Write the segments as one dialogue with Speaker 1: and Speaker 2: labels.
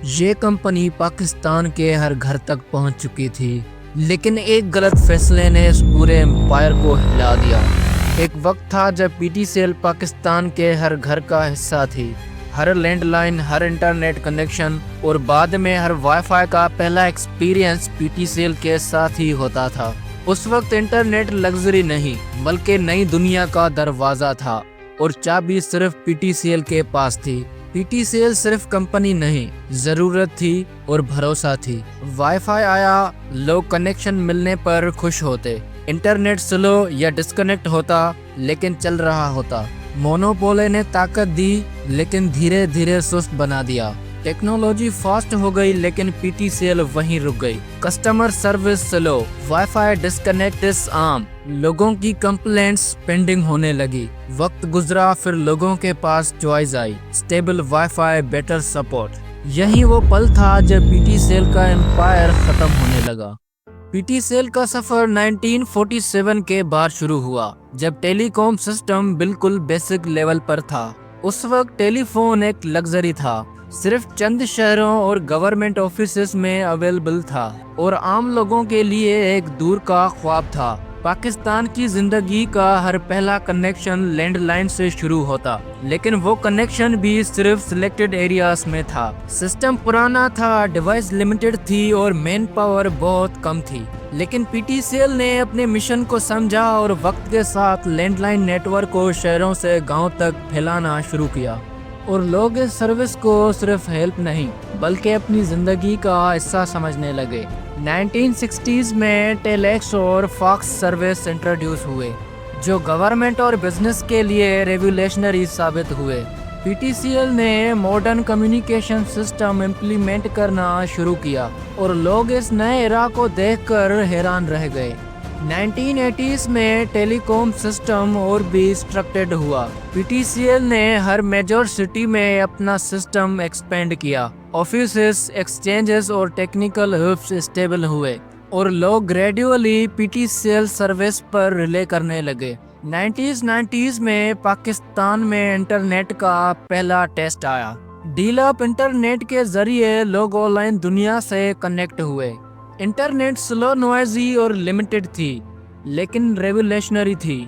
Speaker 1: یہ کمپنی پاکستان کے ہر گھر تک پہنچ چکی تھی، لیکن ایک غلط فیصلے نے اس پورے امپائر کو ہلا دیا۔ ایک وقت تھا جب P T C L Pakistan کے ہر گھر کا حصہ تھی۔ ہر لینڈ لائن، ہر انٹرنیٹ کنیکشن اور بعد میں ہر وائی فائی کا پہلا experience P T C L کے ساتھ ہی ہوتا تھا۔ اس وقت انٹرنیٹ لگژری نہیں بلکہ نئی دنیا کا دروازہ تھا، اور چابی صرف پی ٹی سی ایل کے پاس تھی۔ پی ٹی سی ایل صرف کمپنی نہیں، ضرورت تھی اور بھروسہ تھی۔ وائی فائی آیا، لوگ کنیکشن ملنے پر خوش ہوتے، انٹرنیٹ سلو یا ڈسکنیکٹ ہوتا لیکن چل رہا ہوتا۔ مونوپولے نے طاقت دی لیکن دھیرے دھیرے سست بنا دیا۔ ٹیکنالوجی فاسٹ ہو گئی لیکن پی ٹی سی ایل وہیں رک گئی۔ کسٹمر سروس سلو، وائی فائی ڈسکنیکٹس عام، لوگوں کی کمپلینٹس پینڈنگ ہونے لگی۔ وقت گزرا، پھر لوگوں کے پاس چوائس آئی، stable wifi, better support. یہی وہ پل تھا جب پی ٹی سی ایل کا امپائر ختم ہونے لگا۔ پی ٹی سی ایل کا سفر 1947 کے بعد شروع ہوا، جب ٹیلی کام سسٹم بالکل بیسک لیول پر تھا۔ اس وقت ٹیلی فون ایک لگژری تھا، صرف چند شہروں اور گورنمنٹ آفیسز میں اویلیبل تھا، اور عام لوگوں کے لیے ایک دور کا خواب تھا۔ پاکستان کی زندگی کا ہر پہلا کنیکشن لینڈ لائن سے شروع ہوتا، لیکن وہ کنیکشن بھی صرف سلیکٹڈ ایریاز میں تھا۔ سسٹم پرانا تھا، ڈیوائس لمیٹڈ تھی اور مین پاور بہت کم تھی، لیکن پی ٹی سی ایل نے اپنے مشن کو سمجھا اور وقت کے ساتھ لینڈ لائن نیٹ ورک کو شہروں سے گاؤں تک پھیلانا شروع کیا، اور لوگ اس سروس کو صرف ہیلپ نہیں بلکہ اپنی زندگی کا حصہ سمجھنے لگے۔ 1960s میں ٹیل ایکس اور فاکس سروس انٹروڈیوس ہوئے، جو گورنمنٹ اور بزنس کے لیے ریولیشنری ثابت ہوئے۔ پی ٹی سی ایل نے ماڈرن کمیونیکیشن سسٹم امپلیمنٹ کرنا شروع کیا، اور لوگ اس نئے ایرا کو دیکھ کر حیران رہ گئے۔ 1980s میں ٹیلی کام سسٹم اور بھی اسٹرکٹڈ ہوا۔ پی ٹی سی ایل نے ہر میجر سٹی میں اپنا سسٹم ایکسپینڈ کیا، آفیسز، ایکسچینجز اور ٹیکنیکل ہبس اسٹیبل ہوئے، اور لوگ gradually P T C L service پر ریلے کرنے لگے۔ 1990s میں پاکستان میں انٹرنیٹ کا پہلا ٹیسٹ آیا۔ ڈیل اپ انٹرنیٹ کے ذریعے لوگ آن لائن دنیا سے کنیکٹ ہوئے۔ انٹرنیٹ سلو، نوائزی اور لمیٹڈ تھی، لیکن ریولیشنری تھی۔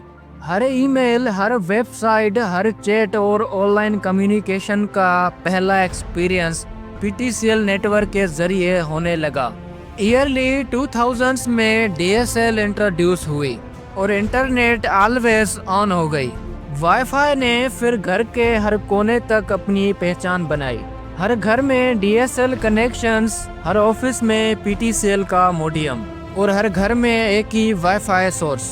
Speaker 1: ہر ای میل، ہر ویب سائٹ، ہر چیٹ اور آن لائن کمیونیکیشن کا پہلا experience P T C L network کے ذریعے ہونے لگا۔ ایئرلی 2000s میں ڈی ایس ایل انٹروڈیوس ہوئی اور انٹرنیٹ آلویز آن ہو گئی۔ وائی فائی نے پھر گھر کے ہر کونے تک اپنی پہچان بنائی۔ ہر گھر میں ڈی ایس ایل کنیکشنز، ہر آفس میں پی ٹی سی ایل کا موڈیم، اور ہر گھر میں ایک ہی wifi source.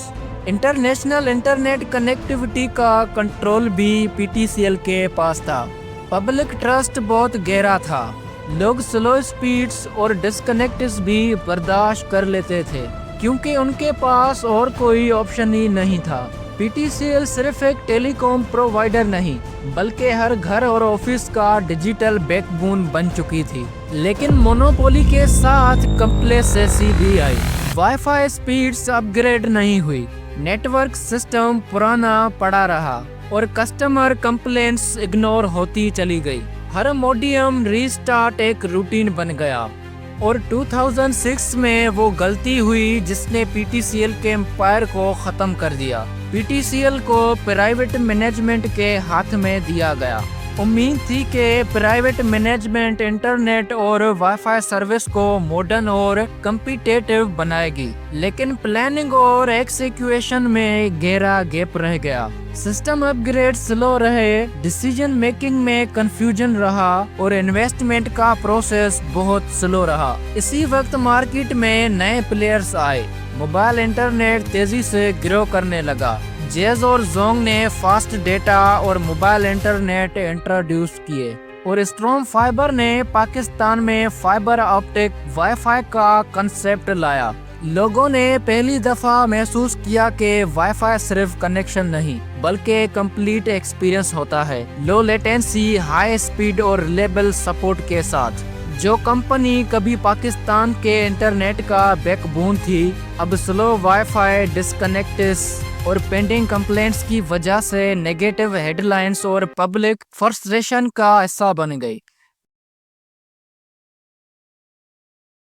Speaker 1: International internet connectivity کا کنٹرول بھی پی ٹی سی ایل کے پاس تھا۔ پبلک ٹرسٹ بہت گہرا تھا، لوگ سلو سپیڈز اور ڈسکنیکٹس بھی برداشت کر لیتے تھے، کیونکہ ان کے پاس اور کوئی آپشن ہی نہیں تھا۔ پی ٹی سی ایل صرف ایک ٹیلی کام پرووائڈر نہیں بلکہ ہر گھر اور آفس کا ڈیجیٹل بیک بون بن چکی تھی۔ لیکن مونوپولی کے ساتھ کمپلیسنسی بھی آئی۔ وائی فائی سپیڈز اپ گریڈ نہیں ہوئی، نیٹ ورک سسٹم پرانا پڑا رہا، اور کسٹمر کمپلینٹس اگنور ہوتی چلی گئی۔ ہر موڈیم ری سٹارٹ ایک روٹین بن گیا، اور 2006 میں وہ غلطی ہوئی جس نے پی ٹی سی ایل کے امپائر کو ختم کر دیا۔ پی ٹی سی ایل کو پرائیویٹ مینجمنٹ کے ہاتھ میں دیا گیا۔ امید تھی کہ پرائیویٹ مینجمنٹ انٹرنیٹ اور وائی فائی سروس کو ماڈرن اور کمپیٹیٹیو بنائے گی، لیکن پلاننگ اور ایکسیکیوشن میں گہرا گیپ رہ گیا۔ سسٹم اپ گریڈ سلو رہے، ڈیسیجن میکنگ میں کنفیوژن رہا، اور انویسٹمنٹ کا پروسیس بہت سلو رہا۔ اسی وقت مارکیٹ میں نئے پلیئرز آئے، موبائل انٹرنیٹ تیزی سے گرو کرنے لگا۔ جیز اور زونگ نے فاسٹ ڈیٹا اور موبائل انٹرنیٹ انٹروڈیوس کیے، اور اسٹروم فائبر نے پاکستان میں فائبر آپٹک وائی فائی کا کنسیپٹ لایا۔ لوگوں نے پہلی دفعہ محسوس کیا کہ وائی فائی صرف کنیکشن نہیں بلکہ کمپلیٹ ایکسپیرینس ہوتا ہے، لو لیٹنسی، ہائی اسپیڈ اور ریلیبل سپورٹ کے ساتھ۔ جو کمپنی کبھی پاکستان کے انٹرنیٹ کا بیک بون تھی، اب سلو وائی فائی، ڈسکنیکٹس اور پینڈنگ کمپلینٹس کی وجہ سے نیگیٹو ہیڈ لائنز اور پبلک فرسٹریشن کا حصہ بن گئی۔